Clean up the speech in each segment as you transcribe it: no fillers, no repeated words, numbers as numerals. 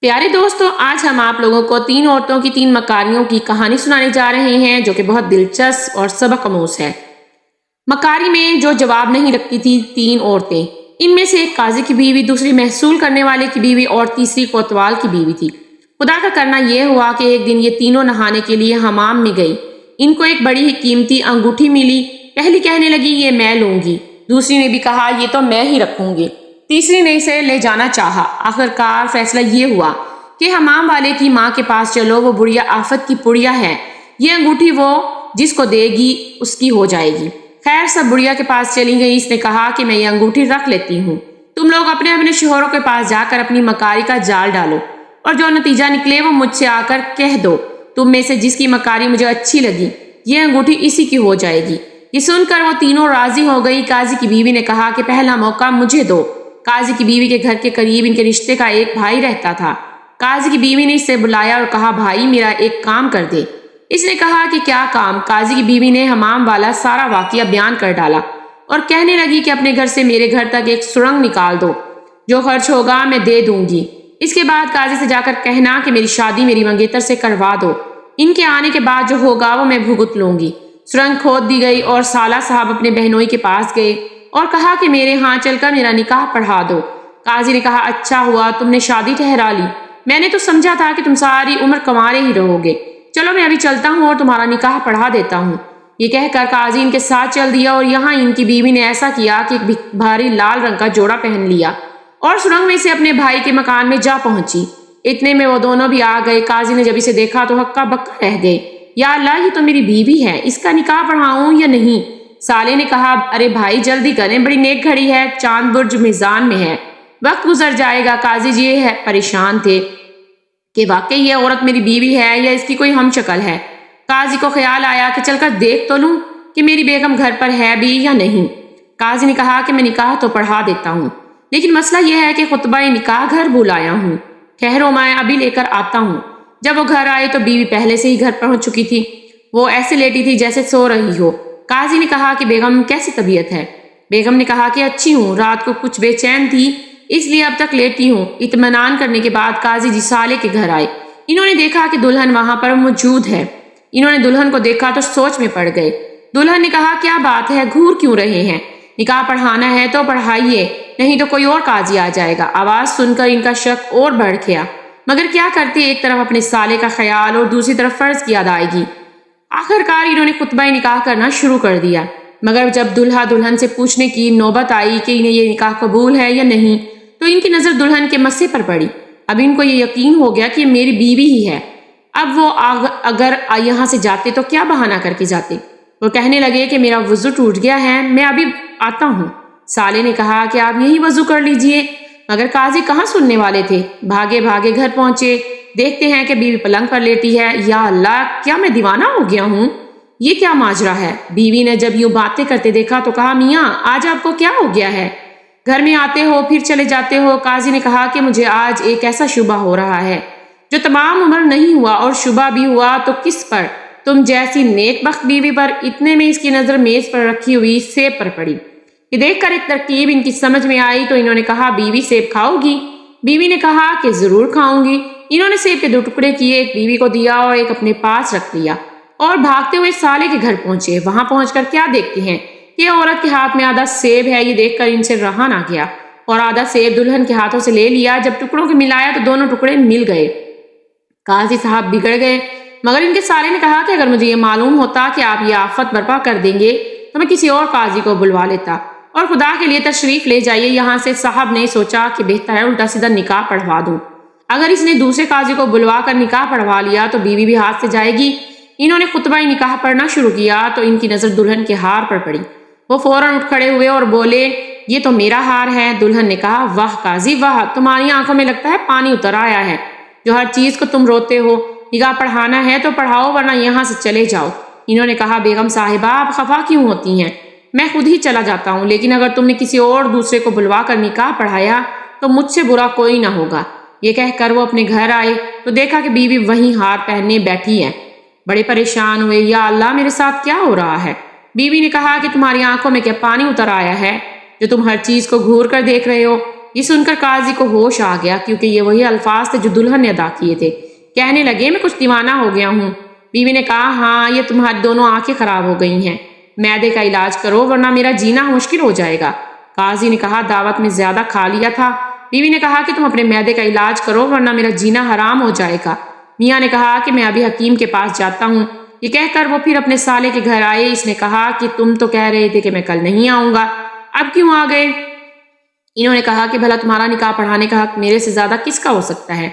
پیارے دوستوں، آج ہم آپ لوگوں کو 3 عورتوں کی 3 مکاریوں کی کہانی سنانے جا رہے ہیں جو کہ بہت دلچسپ اور سبق آموز ہے۔ مکاری میں جو جواب نہیں رکھتی تھی 3 عورتیں، ان میں سے ایک قاضی کی بیوی، دوسری محصول کرنے والے کی بیوی اور تیسری کوتوال کی بیوی تھی۔ خدا کا کرنا یہ ہوا کہ ایک دن یہ تینوں نہانے کے لیے حمام میں گئی۔ ان کو ایک بڑی ہی قیمتی انگوٹھی ملی۔ پہلی کہنے لگی یہ میں لوں گی، دوسری نے بھی کہا یہ تو میں ہی رکھوں گی، تیسری نے اسے لے جانا چاہا۔ آخرکار فیصلہ یہ ہوا کہ حمام والے کی ماں کے پاس چلو، وہ بڑھیا آفت کی پڑیا ہے، یہ انگوٹھی وہ جس کو دے گی اس کی ہو جائے گی۔ خیر سب بڑھیا کے پاس چلی گئی۔ اس نے کہا کہ میں یہ انگوٹھی رکھ لیتی ہوں، تم لوگ اپنے اپنے شوہروں کے پاس جا کر اپنی مکاری کا جال ڈالو اور جو نتیجہ نکلے وہ مجھ سے آ کر کہہ دو۔ تم میں سے جس کی مکاری مجھے اچھی لگی یہ انگوٹھی اسی کی ہو جائے گی۔ یہ سن کر وہ تینوں راضی ہو گئی۔ قاضی کی بیوی نے کہا کہ پہلا موقع مجھے دو۔ قاضی کی بیوی کے گھر کے قریب ان کے رشتے کا ایک بھائی رہتا تھا۔ قاضی کی بیوی نے اسے بلایا اور کہا بھائی میرا ایک کام کر دے۔ اس نے کہا کہ کیا کام؟ قاضی کی بیوی نے حمام والا سارا واقعہ بیان کر ڈالا اور کہنے لگی کہ اپنے گھر سے میرے گھر تک ایک سرنگ نکال دو، جو خرچ ہوگا میں دے دوں گی۔ اس کے بعد قاضی سے جا کر کہنا کہ میری شادی میری منگیتر سے کروا دو، ان کے آنے کے بعد جو ہوگا وہ میں بھگت لوں گی۔ سرنگ کھود دی گئی اور سالہ صاحب اپنے بہنوئی کے پاس گئے اور کہا کہ میرے ہاں چل کر میرا نکاح پڑھا دو۔ قاضی نے کہا اچھا ہوا تم نے شادی ٹھہرا لی، میں نے تو سمجھا تھا کہ تم ساری عمر کنوارے ہی رہو گے، چلو میں ابھی چلتا ہوں اور تمہارا نکاح پڑھا دیتا ہوں۔ یہ کہہ کر قاضی ان کے ساتھ چل دیا اور یہاں ان کی بیوی نے ایسا کیا کہ ایک بھاری لال رنگ کا جوڑا پہن لیا اور سرنگ میں سے اپنے بھائی کے مکان میں جا پہنچی۔ اتنے میں وہ دونوں بھی آ گئے۔ قاضی نے جب اسے دیکھا تو ہکا بکا رہ گئے، یا اللہ یہ تو میری بیوی ہے، اس کا نکاح پڑھاؤں یا نہیں؟ سالے نے کہا ارے بھائی جلدی کریں، بڑی نیک گھڑی ہے، چاند برج میزان میں ہے، وقت گزر جائے گا۔ قاضی جی پریشان تھے کہ واقعی یہ عورت میری بیوی ہے یا اس کی کوئی ہم شکل ہے۔ قاضی کو خیال آیا کہ چل کر دیکھ تو لوں کہ میری بیگم گھر پر ہے بھی یا نہیں۔ قاضی نے کہا کہ میں نکاح تو پڑھا دیتا ہوں، لیکن مسئلہ یہ ہے کہ خطبہ نکاح گھر بلایا ہوں، ٹھہرو میں ابھی لے کر آتا ہوں۔ جب وہ گھر آئے تو بیوی پہلے سے ہی گھر پہنچ چکی تھی، وہ ایسے لیٹی تھی جیسے سو رہی ہو۔ قاضی نے کہا کہ بیگم کیسی طبیعت ہے؟ بیگم نے کہا کہ اچھی ہوں، رات کو کچھ بے چین تھی اس لیے اب تک لیٹی ہوں۔ اطمینان کرنے کے بعد قاضی جی سالے کے گھر آئے۔ انہوں نے دیکھا کہ دلہن وہاں پر موجود ہے۔ انہوں نے دلہن کو دیکھا تو سوچ میں پڑ گئے۔ دلہن نے کہا کیا بات ہے، گھور کیوں رہے ہیں؟ نکاح پڑھانا ہے تو پڑھائیے، نہیں تو کوئی اور قاضی آ جائے گا۔ آواز سن کر ان کا شک اور بڑھ گیا، مگر کیا کرتے، ایک طرف اپنے سالے کا خیال اور دوسری طرف فرض کی ادائیگی۔ آخرکار انہوں نے خطبہ نکاح کرنا شروع کر دیا، مگر جب دلہا دلہن سے پوچھنے کی نوبت آئی کہ انہیں یہ نکاح قبول ہے یا نہیں تو ان کی نظر دلہن کے مسے پر پڑی۔ اب ان کو یہ یقین ہو گیا کہ یہ میری بیوی ہی ہے۔ اب وہ اگر یہاں سے جاتے تو کیا بہانہ کر کے جاتے؟ وہ کہنے لگے کہ میرا وضو ٹوٹ گیا ہے، میں ابھی آتا ہوں۔ سالے نے کہا کہ آپ یہی وضو کر لیجئے، مگر قاضی کہاں سننے والے تھے، بھاگے بھاگے گھر پہنچے۔ دیکھتے ہیں کہ بیوی پلنگ پر لیٹی ہے۔ یا اللہ کیا میں دیوانہ ہو گیا ہوں، یہ کیا ماجرا ہے؟ بیوی نے جب یوں باتیں کرتے دیکھا تو کہا میاں آج آپ کو کیا ہو گیا ہے، گھر میں آتے ہو پھر چلے جاتے ہو؟ قاضی نے کہا کہ مجھے آج ایک ایسا شبہ ہو رہا ہے جو تمام عمر نہیں ہوا، اور شبہ بھی ہوا تو کس پر؟ تم جیسی نیک بخت بیوی پر۔ اتنے میں اس کی نظر میز پر رکھی ہوئی سیب پر پڑی۔ یہ دیکھ کر ایک ترکیب ان کی سمجھ میں آئی تو انہوں نے کہا بیوی سیب کھاؤ گی؟ بیوی نے کہا کہ ضرور کھاؤں گی۔ انہوں نے سیب کے 2 ٹکڑے کیے، ایک بیوی کو دیا اور ایک اپنے پاس رکھ لیا اور بھاگتے ہوئے سالے کے گھر پہنچے۔ وہاں پہنچ کر کیا دیکھتے ہیں کہ یہ عورت کے ہاتھ میں آدھا سیب ہے۔ یہ دیکھ کر ان سے رہا نہ گیا اور آدھا سیب دلہن کے ہاتھوں سے لے لیا۔ جب ٹکڑوں کے ملایا تو دونوں ٹکڑے مل گئے۔ قاضی صاحب بگڑ گئے، مگر ان کے سالے نے کہا کہ اگر مجھے یہ معلوم ہوتا کہ آپ یہ آفت برپا کر دیں گے تو میں کسی اور قاضی کو بلوا لیتا، اور خدا کے لیے تشریف لے جائیے یہاں سے۔ صاحب نے سوچا کہ بہتر ہے الٹا سیدھا نکاح پڑھوا دوں، اگر اس نے دوسرے قاضی کو بلوا کر نکاح پڑھوا لیا تو بیوی بھی ہاتھ سے جائے گی۔ انہوں نے خطبہ نکاح پڑھنا شروع کیا تو ان کی نظر دلہن کے ہار پر پڑی۔ وہ فوراً اٹھ کھڑے ہوئے اور بولے یہ تو میرا ہار ہے۔ دلہن نے کہا واہ قاضی واہ، تمہاری آنکھوں میں لگتا ہے پانی اتر آیا ہے، جو ہر چیز کو تم روتے ہو۔ نکاح پڑھانا ہے تو پڑھاؤ ورنہ یہاں سے چلے جاؤ۔ انہوں نے کہا بیگم صاحبہ آپ خفا کیوں ہوتی ہیں، میں خود ہی چلا جاتا ہوں، لیکن اگر تم نے کسی اور دوسرے کو بلوا کر نکاح پڑھایا تو مجھ سے برا کوئی نہ ہوگا۔ یہ کہہ کر وہ اپنے گھر آئے تو دیکھا کہ بیوی وہیں ہار پہننے بیٹھی ہے۔ بڑے پریشان ہوئے، یا اللہ میرے ساتھ کیا ہو رہا ہے؟ بیوی نے کہا کہ تمہاری آنکھوں میں کیا پانی اتر آیا ہے جو تم ہر چیز کو گھور کر دیکھ رہے ہو؟ یہ سن کر قاضی کو ہوش آ گیا، کیونکہ یہ وہی الفاظ تھے جو دلہن نے ادا کیے تھے۔ کہنے لگے، میں کچھ دیوانہ ہو گیا ہوں۔ بیوی نے کہا، ہاں، یہ تمہاری دونوں آنکھیں خراب ہو گئی ہیں، معدے کا علاج کرو ورنہ میرا جینا مشکل ہو جائے گا۔ قاضی نے کہا، دعوت میں زیادہ کھا لیا تھا۔ بیوی نے کہا کہ تم اپنے معدے کا علاج کرو ورنہ میرا جینا حرام ہو جائے گا۔ میاں نے کہا کہ میں ابھی حکیم کے پاس جاتا ہوں۔ یہ کہہ کر وہ پھر اپنے سالے کے گھر آئے۔ اس نے کہا کہ تم تو کہہ رہے تھے کہ میں کل نہیں آؤں گا، اب کیوں آ گئے؟ انہوں نے کہا کہ بھلا تمہارا نکاح پڑھانے کا حق میرے سے زیادہ کس کا ہو سکتا ہے؟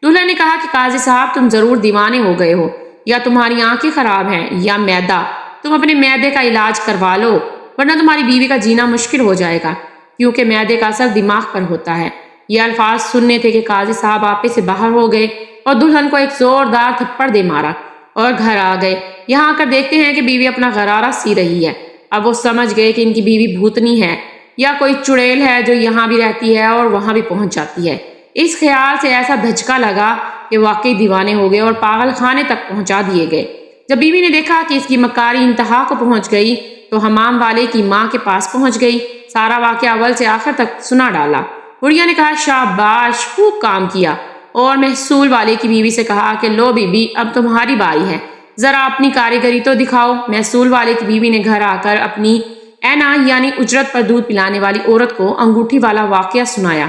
دلہن نے کہا کہ قاضی صاحب، تم ضرور دیوانے ہو گئے ہو، یا تمہاری آنکھیں خراب ہیں یا معدہ۔ تم اپنے معدے کا علاج کروا لو ورنہ تمہاری بیوی کا جینا مشکل ہو جائے گا، کیونکہ معدے کا اثر دماغ پر ہوتا ہے۔ یہ الفاظ سننے تھے کہ قاضی صاحب آپے سے باہر ہو گئے اور دلہن کو ایک زوردار تھپڑ دے مارا اور گھر آ گئے۔ یہاں آ کر دیکھتے ہیں کہ بیوی اپنا غرارہ سی رہی ہے۔ اب وہ سمجھ گئے کہ ان کی بیوی بھوتنی ہے یا کوئی چڑیل ہے جو یہاں بھی رہتی ہے اور وہاں بھی پہنچ جاتی ہے۔ اس خیال سے ایسا دھچکا لگا کہ واقعی دیوانے ہو گئے اور پاگل خانے تک پہنچا دیے گئے۔ جب بیوی نے دیکھا کہ اس کی مکاری انتہا کو پہنچ گئی تو حمام والے کی ماں کے پاس پہنچ گئی، سارا واقعہ اول سے آخر تک سنا ڈالا۔ بڑھیا نے کہا، شاباش، خوب کام کیا، اور محصول والے کی بیوی سے کہا کہ لو بی بی، اب تمہاری باری ہے، ذرا اپنی کاریگری تو دکھاؤ۔ محصول والے کی بیوی نے گھر آ کر اپنی اینا یعنی اجرت پر دودھ پلانے والی عورت کو انگوٹھی والا واقعہ سنایا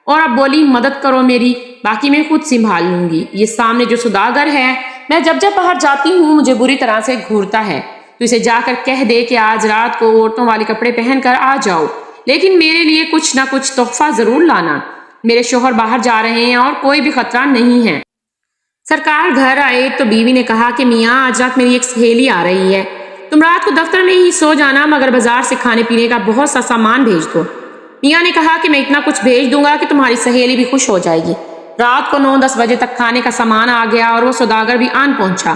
اور اب بولی، مدد کرو میری، باقی میں خود سنبھال لوں گی۔ یہ سامنے جو سوداگر ہے، میں جب جب باہر جاتی ہوں مجھے بری طرح سے گھورتا ہے، تو اسے جا کر کہہ دے کہ آج رات کو عورتوں والے کپڑے پہن کر آ جاؤ، لیکن میرے لیے کچھ نہ کچھ تحفہ ضرور لانا، میرے شوہر باہر جا رہے ہیں اور کوئی بھی خطرہ نہیں ہے۔ سرکار گھر آئے تو بیوی نے کہا کہ میاں، آج رات میری ایک سہیلی آ رہی ہے، تم رات کو دفتر میں ہی سو جانا، مگر بازار سے کھانے پینے کا بہت سا سامان بھیج دو۔ میاں نے کہا کہ میں اتنا کچھ بھیج دوں گا کہ تمہاری سہیلی بھی خوش ہو جائے گی۔ رات کو 9-10 بجے تک کھانے کا سامان آ گیا اور وہ سوداگر بھی آن پہنچا۔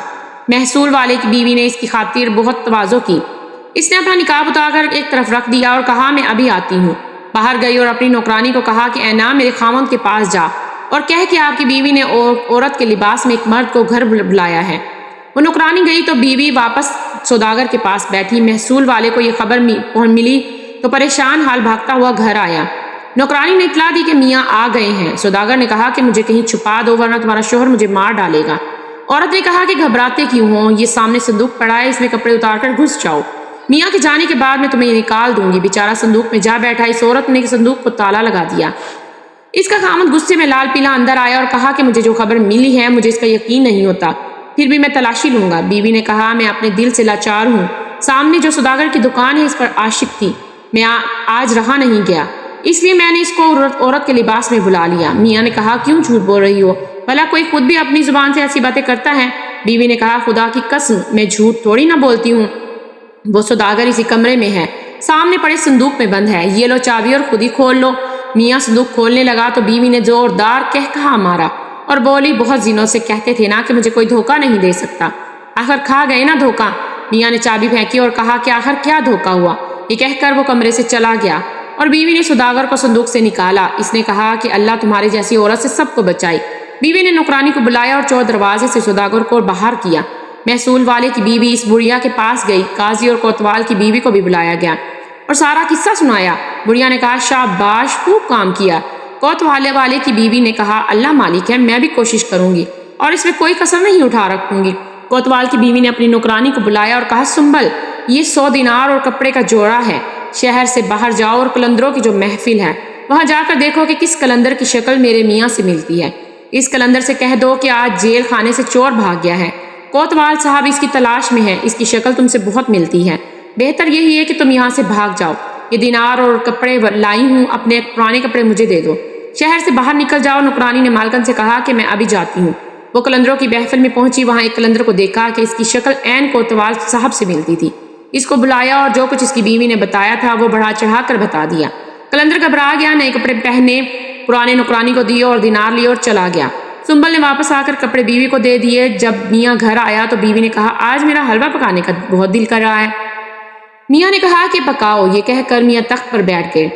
محصول والے کی بیوی نے اس کی خاطر بہت تواضع کی۔ اس نے اپنا نقاب اتار کر ایک طرف رکھ دیا اور کہا، میں ابھی آتی ہوں۔ باہر گئی اور اپنی نوکرانی کو کہا کہ اینا، میرے خاوند کے پاس جا اور کہہ کہ آپ کی بیوی نے عورت کے لباس میں ایک مرد کو گھر بلایا ہے۔ وہ نوکرانی گئی تو بیوی واپس سوداگر کے پاس بیٹھی۔ محصول والے کو یہ خبر ملی تو پریشان حال بھاگتا ہوا گھر آیا۔ نوکرانی نے اطلاع دی کہ میاں آ گئے ہیں۔ سوداگر نے کہا کہ مجھے کہیں چھپا دو ورنہ تمہارا شوہر مجھے مار ڈالے گا۔ عورت نے کہا کہ گھبراتے کیوں ہو، یہ سامنے صندوق پڑا ہے، اس میں کپڑے اتار کر گھس جاؤ، میاں کے جانے کے بعد میں تمہیں نکال دوں گی۔ بیچارہ صندوق میں جا بیٹھا۔ اس عورت نے صندوق کو تالا لگا دیا۔ اس کا خامد غصے میں لال پیلا اندر آیا اور کہا کہ مجھے جو خبر ملی ہے مجھے اس کا یقین نہیں ہوتا، پھر بھی میں تلاشی لوں گا۔ بیوی نے کہا، میں اپنے دل سے لاچار ہوں، سامنے جو سوداگر کی دکان ہے اس پر عاشق تھی، میں آج رہا نہیں گیا، اس لیے میں نے اس کو عورت کے لباس میں بلا لیا۔ میاں نے کہا، کیوں جھوٹ بول رہی ہو، بھلا کوئی خود بھی اپنی زبان سے ایسی باتیں کرتا ہے؟ بیوی نے کہا، خدا کی قسم میں جھوٹ تھوڑی نہ بولتی ہوں، وہ سوداگر اسی کمرے میں ہے، سامنے پڑے صندوق میں بند ہے، یہ لو چابی اور خود ہی کھول لو۔ میاں صندوق کھولنے لگا تو بیوی نے زوردار کہا مارا اور بولی، بہت دنوں سے کہتے تھے نا کہ مجھے کوئی دھوکہ نہیں دے سکتا، آخر کھا گئے نا دھوکہ۔ میاں نے چابی پھینکی اور کہا کہ آخر کیا دھوکہ ہوا؟ یہ کہہ کر وہ کمرے سے چلا گیا اور بیوی نے سوداگر کو صندوق سے نکالا۔ اس نے کہا کہ اللہ تمہارے جیسی عورت سے سب کو بچائے۔ بیوی نے نوکرانی کو بلایا اور چور دروازے سے سوداگر کو باہر کیا۔ محصول والے کی بیوی اس بڑھیا کے پاس گئی۔ قاضی اور کوتوال کی بیوی کو بھی بلایا گیا اور سارا قصہ سنایا۔ بڑھیا نے کہا، شاباش، خوب کام کیا۔ کوتوال والے کی بیوی نے کہا، اللہ مالک ہے، میں بھی کوشش کروں گی اور اس میں کوئی کسر نہیں اٹھا رکھوں گی۔ کوتوال کی بیوی نے اپنی نوکرانی کو بلایا اور کہا، سنبل، یہ 100 دینار اور کپڑے کا جوڑا ہے، شہر سے باہر جاؤ اور قلندروں کی جو محفل ہے وہاں جا کر دیکھو کہ کس قلندر کی شکل میرے میاں سے ملتی ہے۔ اس قلندر سے کہہ دو کہ آج جیل خانے سے چور بھاگ گیا ہے، کوتوال صاحب اس کی تلاش میں ہے، اس کی شکل تم سے بہت ملتی ہے، بہتر یہی ہے کہ تم یہاں سے بھاگ جاؤ۔ یہ دینار اور کپڑے لائی ہوں، اپنے پرانے کپڑے مجھے دے دو، شہر سے باہر نکل جاؤ۔ نوکرانی نے مالکن سے کہا کہ میں ابھی جاتی ہوں۔ وہ قلندروں کی محفل میں پہنچی، وہاں ایک قلندر کو دیکھا کہ اس کی شکل عین کوتوال صاحب سے ملتی تھی۔ اس کو بلایا اور جو کچھ اس کی بیوی نے بتایا تھا وہ بڑھا چڑھا کر بتا دیا۔ قلندر گھبرا گیا، نئے کپڑے پہنے، پرانے نوکرانی کو دیے اور دینار لیے اور چلا گیا۔ سنبل نے واپس آ کر کپڑے بیوی کو دے دیے۔ جب میاں گھر آیا تو بیوی نے کہا، آج میرا حلوہ پکانے کا بہت دل کر رہا ہے۔ میاں نے کہا کہ پکاؤ، یہ کہہ کر میاں تخت پر بیٹھ گئے۔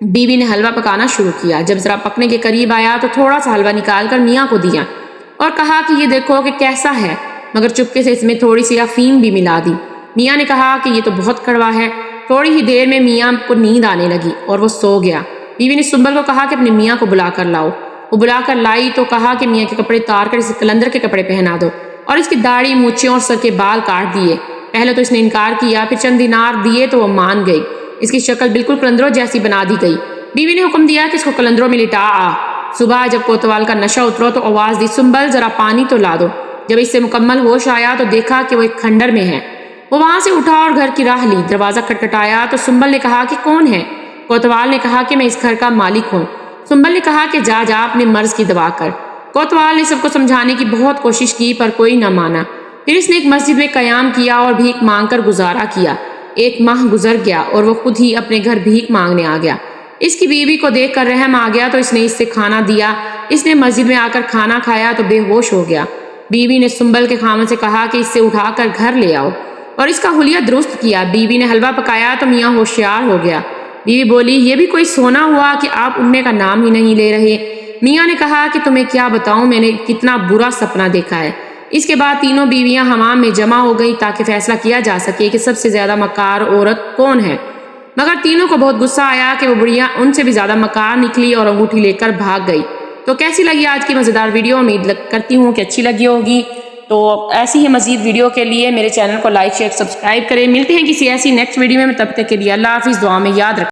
بیوی نے حلوہ پکانا شروع کیا۔ جب ذرا پکنے کے قریب آیا تو تھوڑا سا حلوہ نکال کر میاں کو دیا اور کہا کہ یہ دیکھو کہ کیسا ہے، مگر چپکے سے اس میں تھوڑی سی افیم بھی ملا دی۔ میاں نے کہا کہ یہ تو بہت کڑوا ہے۔ تھوڑی ہی دیر میں میاں کو نیند آنے لگی اور وہ سو گیا۔ بیوی نے سنبل کو کہا کہ اپنے میاں کو بلا کر لاؤ۔ وہ بلا کر لائی تو کہا کہ میاں کے کپڑے اتار کر اسے قلندر کے کپڑے پہنا دو اور اس کی داڑھی، مونچھیں اور سر کے بال کاٹ دیے۔ پہلے تو اس نے انکار کیا، پھر چند دینار دیے تو وہ مان گئی۔ اس کی شکل بالکل قلندروں جیسی بنا دی گئی۔ بیوی نے حکم دیا کہ اس کو قلندروں میں لٹا آ۔ صبح جب کوتوال کا نشہ اترو تو آواز دی، سنبل ذرا پانی تو لا دو۔ جب اس سے مکمل ہوش آیا تو دیکھا کہ وہ ایک کھنڈر میں ہے۔ وہ وہاں سے اٹھا اور گھر کی راہ لی۔ دروازہ کھٹکھٹایا تو سنبل نے کہا کہ کون ہے؟ کوتوال نے کہا کہ میں اس گھر کا مالک ہوں۔ سنبل نے کہا کہ جا اپنے مرض کی دوا کر۔ کوتوال نے سب کو سمجھانے کی بہت کوشش کی پر کوئی نہ مانا۔ پھر اس نے ایک مسجد میں قیام کیا اور بھیک مانگ کر گزارا کیا۔ 1 ماہ گزر گیا اور وہ خود ہی اپنے گھر بھیک مانگنے آ گیا۔ اس کی بیوی کو دیکھ کر رحم آ گیا تو اس نے اس سے کھانا دیا۔ اس نے مسجد میں آ کر کھانا کھایا تو بے ہوش ہو گیا۔ بیوی نے سنبل کے خاوند سے کہا کہ اس سے اٹھا کر گھر لے آؤ اور اس کا حلیہ درست کیا۔ بیوی نے حلوہ پکایا تو میاں ہوشیار ہو گیا۔ بیوی بولی، یہ بھی کوئی سونا ہوا کہ آپ اٹھنے کا نام ہی نہیں لے رہے۔ میاں نے کہا کہ تمہیں کیا بتاؤں، میں نے کتنا برا سپنا دیکھا ہے۔ اس کے بعد تینوں بیویاں حمام میں جمع ہو گئی تاکہ فیصلہ کیا جا سکے کہ سب سے زیادہ مکار عورت کون ہے۔ مگر تینوں کو بہت غصہ آیا کہ وہ بڑھیا ان سے بھی زیادہ مکار نکلی اور انگوٹھی لے کر بھاگ گئی۔ تو کیسی لگی آج کی مزیدار ویڈیو؟ امید کرتی ہوں کہ اچھی لگی ہوگی۔ تو ایسی ہی مزید ویڈیو کے لیے میرے چینل کو لائک، شیئر، سبسکرائب کریں۔ ملتے ہیں کسی ایسی نیکسٹ ویڈیو میں، تب تک کے لیے اللہ حافظ، دعا میں یاد رکھیں۔